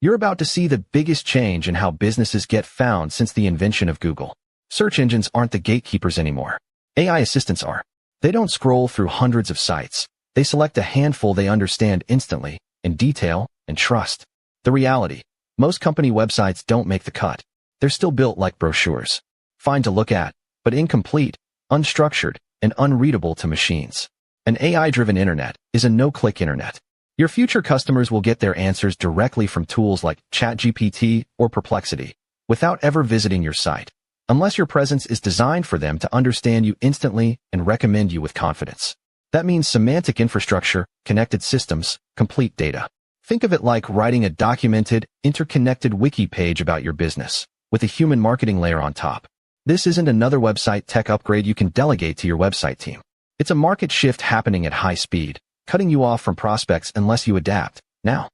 You're about to see the biggest change in how businesses get found since the invention of Google. Search engines aren't the gatekeepers anymore. AI assistants are. They don't scroll through hundreds of sites. They select a handful they understand instantly, in detail, and trust. The reality: most company websites don't make the cut. They're still built like brochures. Fine to look at, but incomplete, unstructured, and unreadable to machines. An AI-driven internet is a no-click internet. Your future customers will get their answers directly from tools like ChatGPT or Perplexity, without ever visiting your site, unless your presence is designed for them to understand you instantly and recommend you with confidence. That means semantic infrastructure, connected systems, complete data. Think of it like writing a documented, interconnected wiki page about your business, with a human marketing layer on top. This isn't another website tech upgrade you can delegate to your website team. It's a market shift happening at high speed, cutting you off from prospects unless you adapt, now.